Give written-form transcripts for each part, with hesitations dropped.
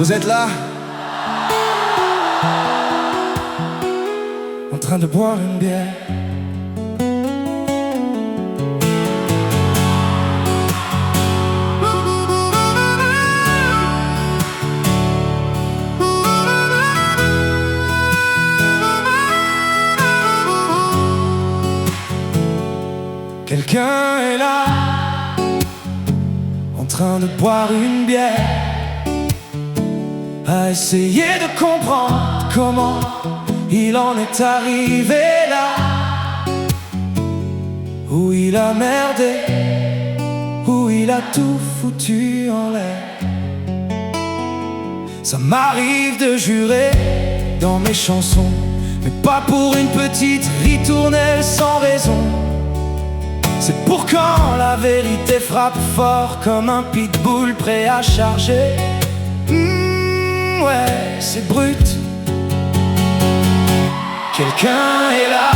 Vous êtes là, en train de boire une bière. Quelqu'un est là, en train de boire une bière, à essayer de comprendre comment il en est arrivé là, où il a merdé, où il a tout foutu en l'air. Ça m'arrive de jurer dans mes chansons, mais pas pour une petite ritournelle sans raison. C'est pour quand la vérité frappe fort comme un pitbull prêt à charger. Ouais, c'est brut. Quelqu'un est là,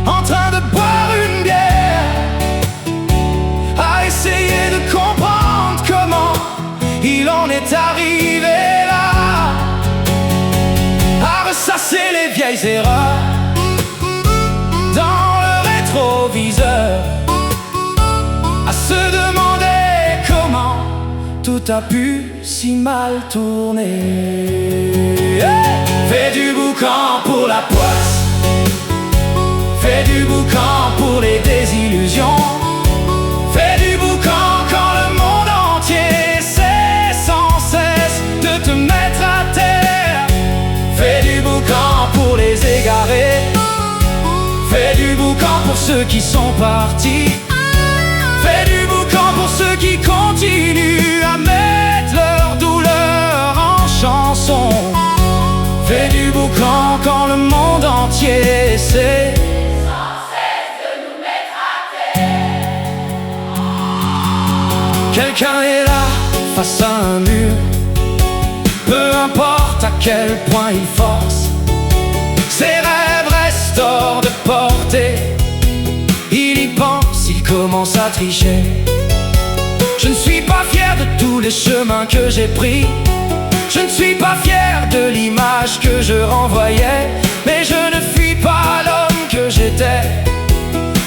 en train de boire une bière, à essayer de comprendre comment il en est arrivé là, à ressasser les vieilles erreurs dans le rétroviseur, à se demander comment tout a pu si mal tourner. Fais du boucan pour la poisse, fais du boucan pour les désillusions, fais du boucan quand le monde entier essaie sans cesse de te mettre à terre. Fais du boucan pour les égarés, fais du boucan pour ceux qui sont partis, fais du boucan pour ceux qui continuent à mettre leur douleur en chanson. Fais du boucan quand le monde entier essaie sans cesse de nous mettre à terre. Quelqu'un est là, face à un mur, peu importe à quel point il force, ses rêves restent hors de portée. Il y pense, il commence à tricher. Je ne suis pas fier de tous les chemins que j'ai pris, je ne suis pas fier de l'image que je renvoyais, mais je ne fuis pas l'homme que j'étais.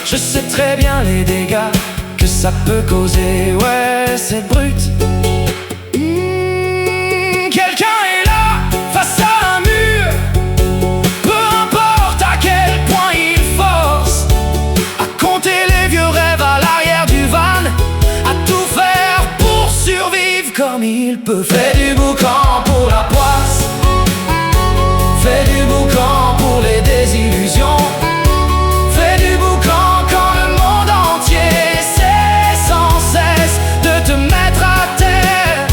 Je sais très bien les dégâts que ça peut causer, ouais, c'est brut. Quelqu'un est là, face à un mur, peu importe à quel point il force, à compter les vieux rêves à l'arrière du van, à tout faire pour survivre comme il peut. Fais du boucan pour la poisse, fais du boucan pour les désillusions, fais du boucan quand le monde entier essaie sans cesse de te mettre à terre.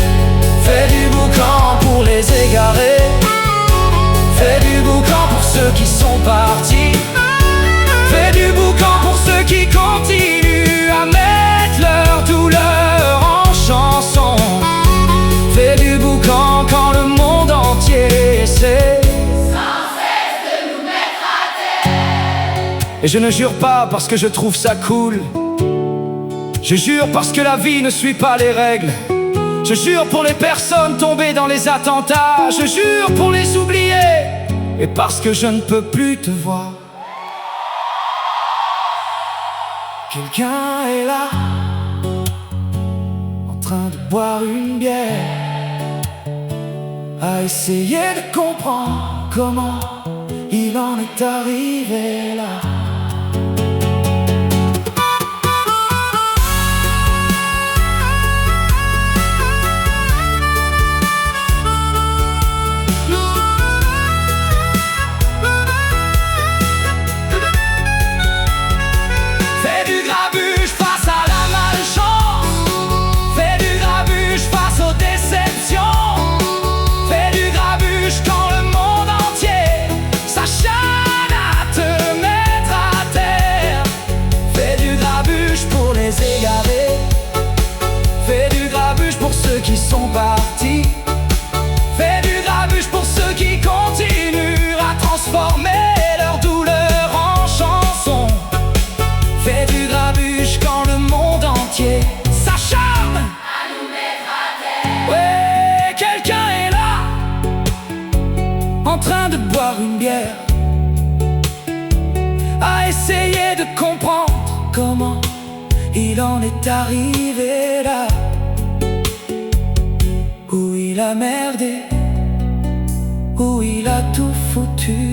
Fais du boucan pour les égarés, fais du boucan pour ceux qui sont partis, fais du boucan pour ceux qui continuent à mettre leur douleur en chanson. Fais du boucan quand le monde entier essaie sans cesse de nous mettre à terre. Et je ne jure pas parce que je trouve ça cool, je jure parce que la vie ne suit pas les règles. Je jure pour les personnes tombées dans les attentats, je jure pour les oublier, et parce que je ne peux plus te voir. Quelqu'un est là, en train de boire une bière, à essayer de comprendre comment il en est arrivé là. Qui sont partis, fais du grabuge pour ceux qui continuent à transformer leur douleur en chanson. Fais du grabuge quand le monde entier s'acharne à nous mettre à terre. Ouais. essayer de comprendre comment il en est arrivé là, où il a merdé, où il a tout foutu.